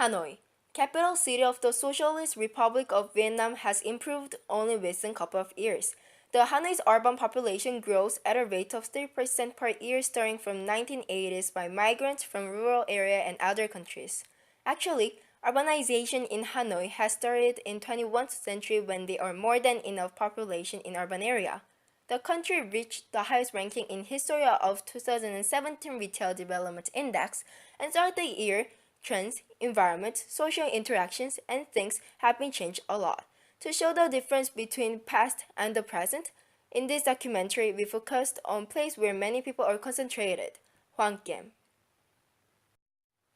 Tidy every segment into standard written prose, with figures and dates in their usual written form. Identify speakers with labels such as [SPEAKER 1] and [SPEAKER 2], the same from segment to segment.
[SPEAKER 1] Hanoi, capital city of the Socialist Republic of Vietnam, has improved only within a couple of years. The Hanoi's urban population grows at a rate of 3% per year starting from 1980s by migrants from rural area and other countries. Actually, urbanization in Hanoi has started in 21st century when there are more than enough population in urban area. The country reached the highest ranking in history of 2017 Retail Development Index and throughout the year, trends, environment, social interactions, and things have been changed a lot. To show the difference between past and the present, in this documentary we focused on place where many people are concentrated, Hoang Kiem.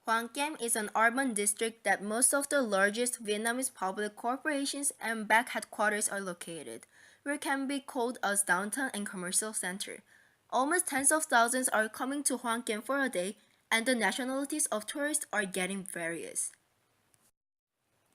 [SPEAKER 1] Hoang Kiem is an urban district that most of the largest Vietnamese public corporations and bank headquarters are located, where it can be called as downtown and commercial center. Almost tens of thousands are coming to Hoang Kiem for a day, and the nationalities of tourists are getting various.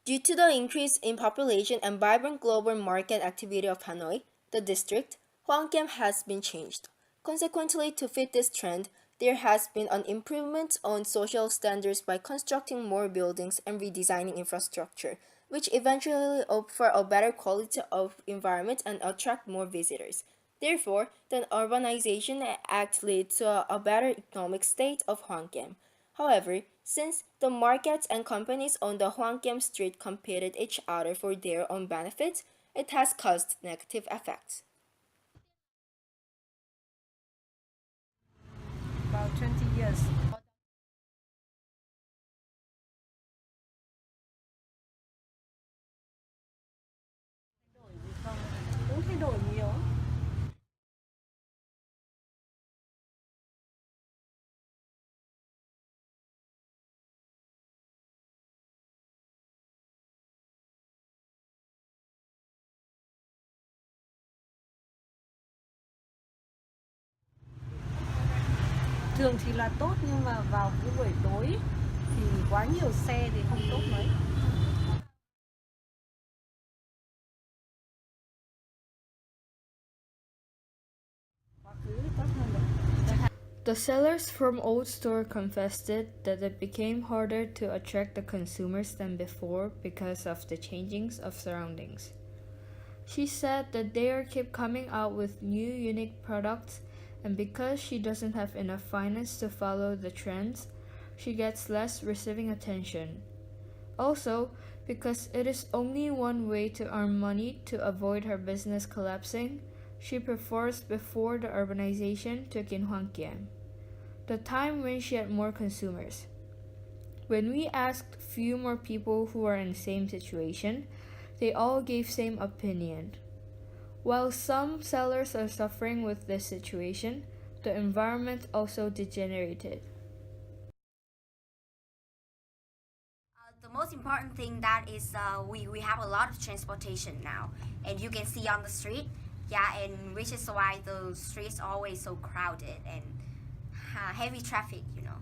[SPEAKER 1] Due to the increase in population and vibrant global market activity of Hanoi, the district, Hoang Kiem has been changed. Consequently, to fit this trend, there has been an improvement on social standards by constructing more buildings and redesigning infrastructure, which eventually offer a better quality of environment and attract more visitors. Therefore, the Urbanization Act led to a better economic state of Hoang Kiem. However, since the markets and companies on the Hoang Kiem Street competed each other for their own benefits, it has caused negative effects.
[SPEAKER 2] About 20 years. Đổi gì không? Cũng thay đổi nhiều. Thường thì là tốt nhưng mà vào cái buổi tối thì quá nhiều xe thì không tốt mấy. Quá khứ thì tốt hơn đấy.
[SPEAKER 3] The sellers from Old Store confessed that it became harder to attract the consumers than before because of the changings of surroundings. She said that they keep coming out with new unique products, and because she doesn't have enough finance to follow the trends, she gets less receiving attention. Also, because it is only one way to earn money to avoid her business collapsing, she prefers before the urbanization took in Hoang Kiem, the time when she had more consumers. When we asked few more people who are in the same situation, they all gave same opinion. While some sellers are suffering with this situation, the environment also degenerated.
[SPEAKER 4] The most important thing that is we have a lot of transportation now, and you can see on the street, yeah, and which is why the streets always so crowded and heavy traffic, you know.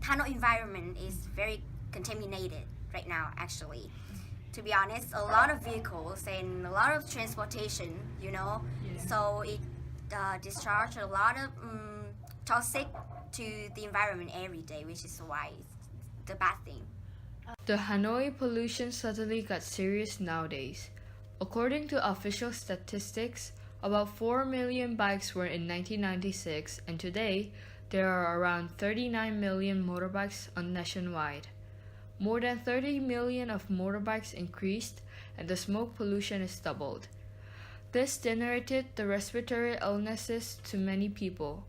[SPEAKER 4] Tunnel environment is very contaminated right now, actually. To be honest, a lot of vehicles and a lot of transportation, you know, so it discharge a lot of toxic to the environment every day, which is why it's the bad thing.
[SPEAKER 3] The Hanoi pollution suddenly got serious nowadays. According to official statistics, about 4 million bikes were in 1996, and today there are around 39 million motorbikes nationwide. More than 30 million of motorbikes increased, and the smoke pollution is doubled. This generated the respiratory illnesses to many people.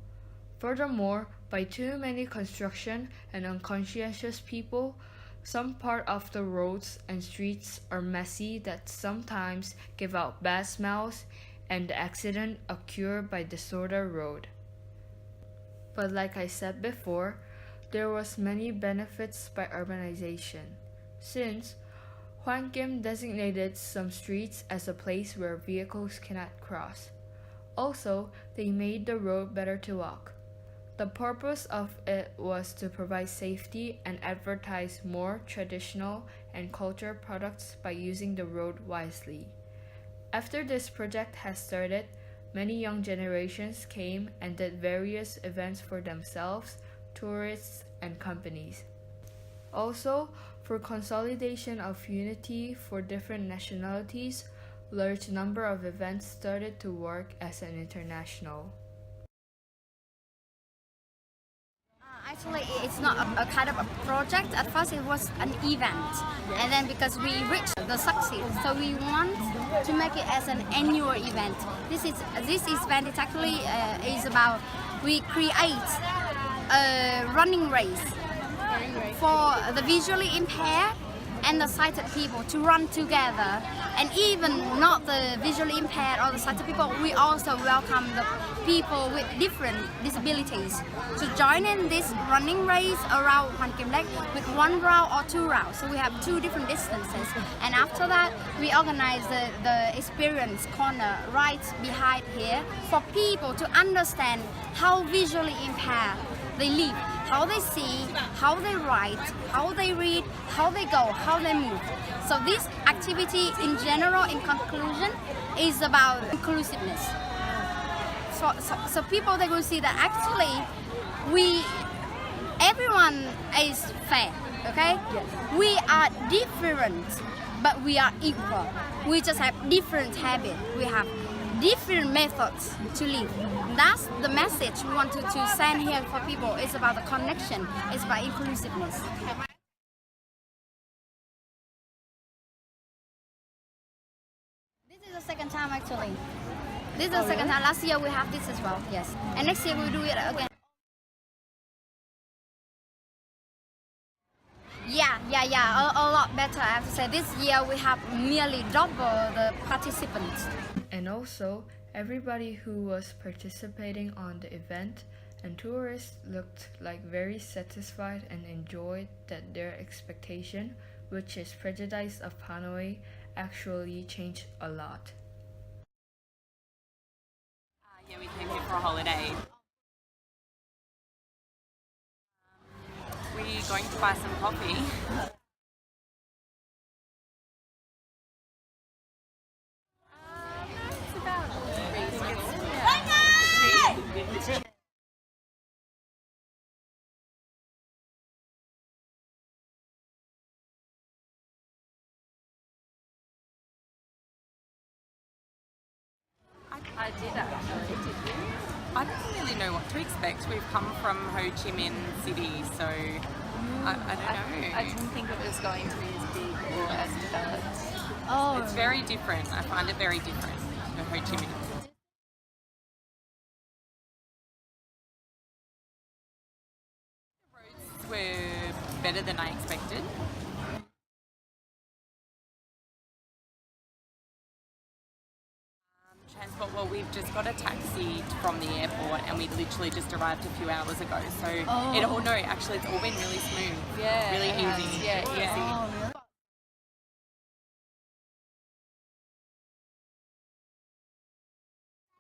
[SPEAKER 3] Furthermore, by too many construction and unconscientious people, some part of the roads and streets are messy that sometimes give out bad smells, and the accident occur by disorder road. But like I said before, there was many benefits by urbanization, since Hoang Kiem designated some streets as a place where vehicles cannot cross. Also, they made the road better to walk. The purpose of it was to provide safety and advertise more traditional and cultural products by using the road wisely. After this project has started, many young generations came and did various events for themselves, tourists, and companies. Also, for consolidation of unity for different nationalities, large number of events started to work as an international.
[SPEAKER 4] Actually, it's not a kind of a project. At first, it was an event, and then because we reached the success, so we want to make it as an annual event. This event. It actually is about we create a running race for the visually impaired and the sighted people to run together, and even not the visually impaired or the sighted people, we also welcome the people with different disabilities to join in this running race around Hoàn Kiếm Lake with 1 round or 2 rounds. So we have 2 different distances, and after that we organize the experience corner right behind here for people to understand how visually impaired they live, how they see, how they write, how they read, how they go, how they move. So this activity in general, in conclusion, is about inclusiveness. So people, they will see that actually everyone is fair, okay?
[SPEAKER 2] Yes.
[SPEAKER 4] We are different, but we are equal. We just have different habits. We have different methods to live. That's the message we wanted to send here for people. It's about the connection. It's about inclusiveness. This is the second time actually. This is the second time. Last year we have this as well. Yes. And next year we'll do it again. Yeah. A lot better, I have to say. This year we have nearly double the participants.
[SPEAKER 3] And also, everybody who was participating on the event and tourists looked like very satisfied and enjoyed that their expectation, which is prejudice of Hanoi, actually changed a lot.
[SPEAKER 5] Yeah, we came here for a holiday. We're going to buy some coffee. It's about I did actually. Did you? I don't really know what to expect. We've come from Ho Chi Minh City, so I don't know.
[SPEAKER 6] I didn't think it was going to be as big or as developed.
[SPEAKER 4] Oh,
[SPEAKER 5] It's very different. I find it very different to Ho Chi Minh. The roads were better than I expected. Transport, well, we've just got a taxi from the airport and we literally just arrived a few hours ago. So it's all been really smooth.
[SPEAKER 6] Yeah,
[SPEAKER 5] Really
[SPEAKER 6] it has.
[SPEAKER 5] easy.
[SPEAKER 6] Yeah, easy.
[SPEAKER 4] Oh, really?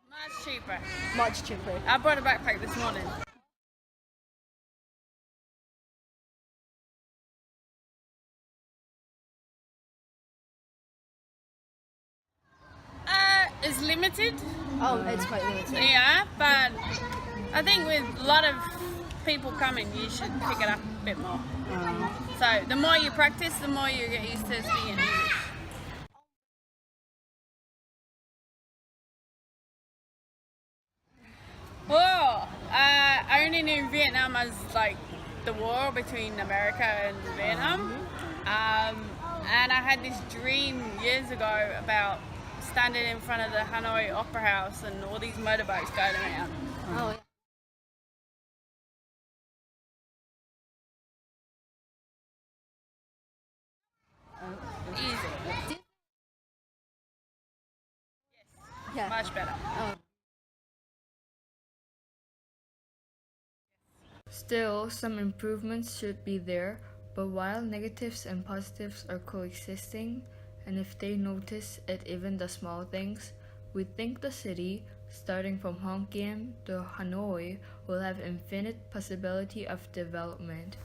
[SPEAKER 7] Much cheaper.
[SPEAKER 2] Much cheaper.
[SPEAKER 7] I brought a backpack this morning. It's limited,
[SPEAKER 2] Oh, it's quite limited.
[SPEAKER 7] yeah, but I think with a lot of people coming, you should pick it up a bit more. So the more you practice, the more you get used to speaking English. Oh, I only knew Vietnam as like the war between America and Vietnam. And I had this dream years ago about standing in front of the Hanoi Opera House and all these motorbikes going around.
[SPEAKER 4] Oh,
[SPEAKER 7] Easy.
[SPEAKER 4] yeah.
[SPEAKER 7] Much better.
[SPEAKER 3] Still, some improvements should be there, but while negatives and positives are coexisting, and if they notice at even the small things, we think the city, starting from Hon Kiem to Hanoi, will have infinite possibility of development.